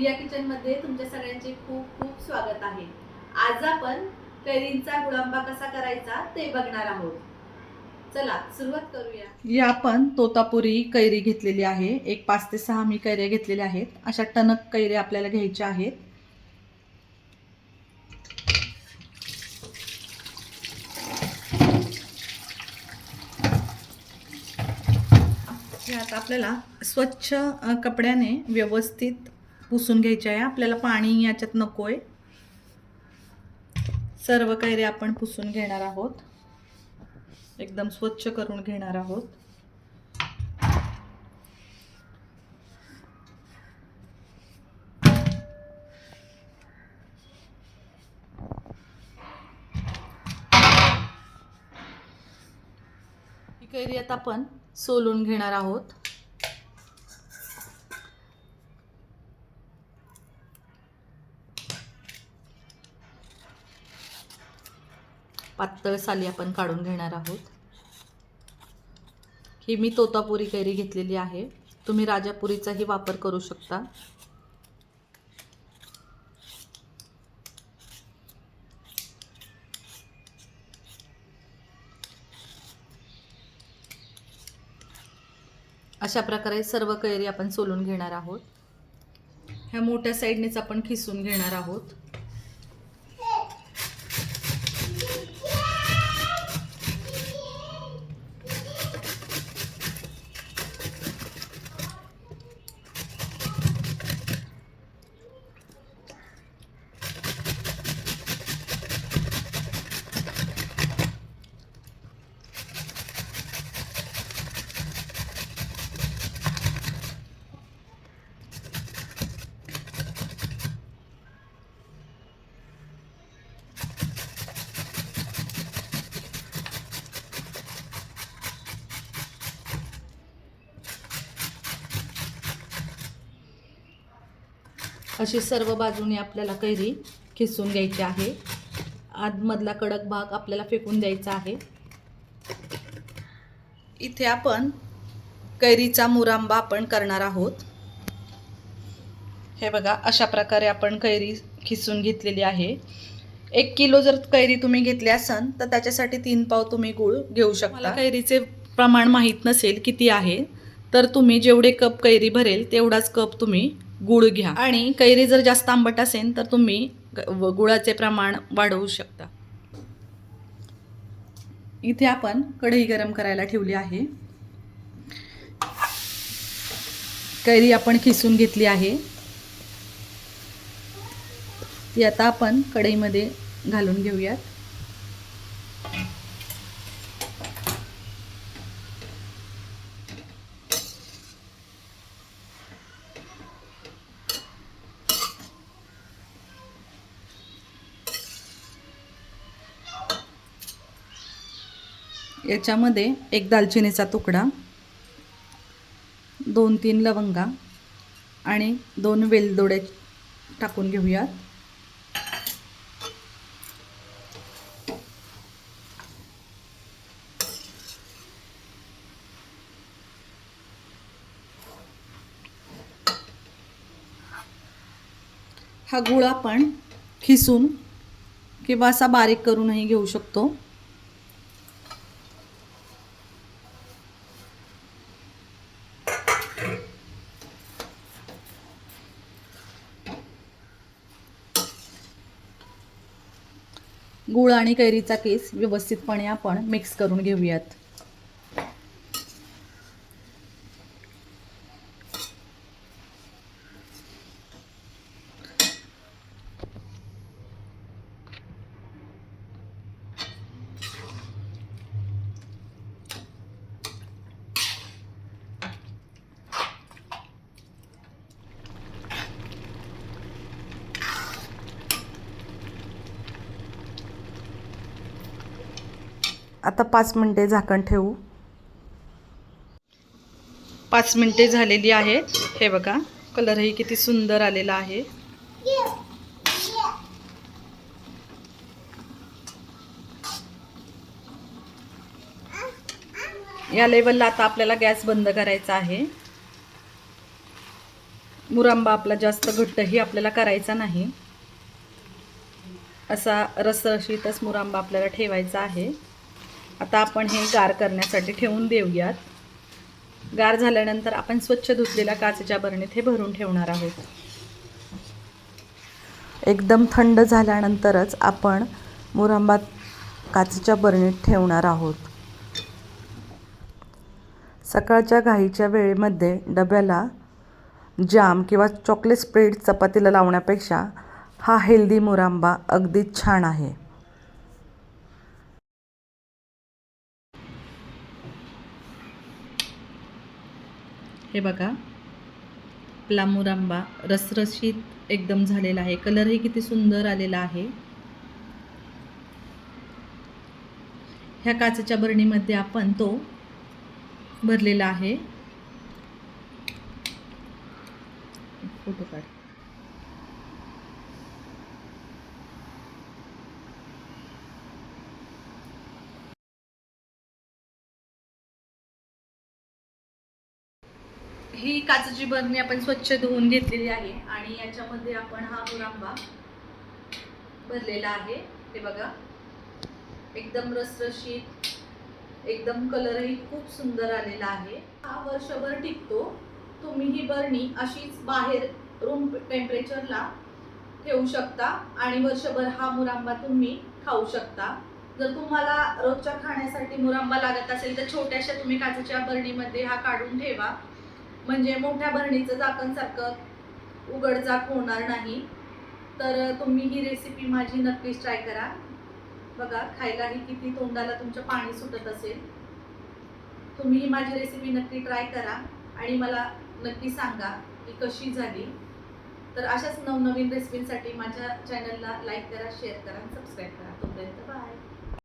Priya kitchen मध्ये तुमच्या सगळ्यांचे खूप खूप स्वागत आहे। आज आपण कैरींचा गुळांबा कसा करायचा ते बघणार आहोत। चला सुरुवात करूया। ही आपण तोतापुरी कैरी घेतलेली आहे। एक 5 ते 6 मी कैऱ्या घेतलेल्या आहेत। अशा टणक कैऱ्या आपल्याला घ्यायच्या आहेत। हे आता आपल्याला स्वच्छ कपड्याने व्यवस्थित पुसून घ्यायचे आहे। आपल्याला पाणी याच्यात नकोय। सर्व कैऱ्या आपण पुसून घेणार आहोत। एकदम स्वच्छ करून घेणार आहोत। ही कैरी आता आपण सोलून घेणार आहोत। पातळ साली आपण काढून घेणार आहोत। ही मी तोतापुरी कैरी घेतलेली आहे। तुम्ही राजापुरीचाही वापर करू शकता। अशा प्रकारे सर्व कैरी आपण सोलून घेणार आहोत। ह्या मोठ्या साईडनेच आपण खिसून घेणार आहोत। अशी सर्व बाजूने आपल्याला कैरी खिसून घ्यायची आहे। आतमधला कडक भाग आपल्याला फेकून द्यायचा आहे। इथे आपण कैरीचा मुरांबा आपण करणार आहोत। हे बघा, अशा प्रकारे आपण कैरी खिसून घेतलेली आहे। 1 किलो जर कैरी तुम्ही घेतली असन तर त्याच्यासाठी 3 पाव तुम्ही गूळ घेऊ शकता। मला कैरीचे प्रमाण माहीत नसेल किती आहे, तर तुम्ही जेवढे कप कैरी भरेल तेवढाच कप तुम्ही गूळ घ्या। आणि कैरी जर जास्त आंबट असेल तर तुम्ही गुळाचे प्रमाण वाढवू शकता। इथे आपण कढई गरम करायला ठेवली आहे। कैरी आपण खिसून घेतली आहे। ती आता आपण कढईमध्ये घालून घेऊयात। याच्यामध्ये एक दालचिनीचा तुकडा, 2-3 लवंगा आणि 2 वेलदोडे टाकून घेऊयात। हा गूळ आपण खिसून किंवा असा बारीक करूनही घेऊ शकतो। गूळ आणि कैरीचा किस व्यवस्थितपणे आपण मिक्स करून घेऊयात। आता 5 मिनिटे झाकण ठेवू। 5 मिनिटे झालेली आहेत। हे बघा, कलरही किती सुंदर आलेला आहे। या लेवलला आता आपल्याला गॅस बंद करायचा आहे। मुरांबा आपला जास्त घट्टही आपल्याला करायचा नाही, असा रसरशीतच मुरांबा आपल्याला ठेवायचा आहे. आता आपण हे गार करण्यासाठी ठेवून देऊयात. गार झाल्यानंतर आपण स्वच्छ धुतलेल्या काचेच्या बरणीत हे भरून ठेवणार आहोत. एकदम थंड झाल्यानंतरच आपण मुरांबा काचेच्या बरणीत ठेवणार आहोत. सकाळच्या घाईच्या वेळेमध्ये डब्याला जाम किंवा चॉकलेट स्प्रेड चपातीला लावण्यापेक्षा हा हेल्दी मुरांबा अगदीच छान आहे. हे बघा, आपला मुरांबा रसरशीत एकदम झालेला आहे. कलरही किती सुंदर आलेला आहे. ह्या काचेच्या बरणीमध्ये आपण तो भरलेला आहे. फोटो काढ. ही काचेची बरणी आपण स्वच्छ धुवून घेतलेली आहे आणि याच्यामध्ये आपण हा मुरांबा भरलेला आहे. हे बघा, एकदम रसरशीत, एकदम कलरही खूप सुंदर आलेला आहे. हा वर्षभर टिकतो. तुम्ही ही बरणी अशीच बाहेर रूम टेम्परेचरला ठेवू शकता आणि वर्षभर हा मुरांबा तुम्ही खाऊ शकता. जर तुम्हाला रोजच्या खाण्यासाठी मुरांबा लागत असेल तर छोट्याशा तुम्ही काचेच्या बरणीमध्ये हा काढून ठेवा, म्हणजे मोठ्या बरणीचं झाकण सारखं उघडझाप होणार नाही. तर तुम्ही ही रेसिपी माझी नक्कीच ट्राय करा. बघा, खायलाही किती तोंडाला तुमच्या पाणी सुटत असेल. तुम्ही ही माझी रेसिपी नक्की ट्राय करा आणि मला नक्की सांगा की कशी झाली. तर अशाच नवनवीन रेसिपींसाठी माझ्या चॅनलला लाईक करा, शेअर करा, सबस्क्राईब करा. तोपर्यंत बाय.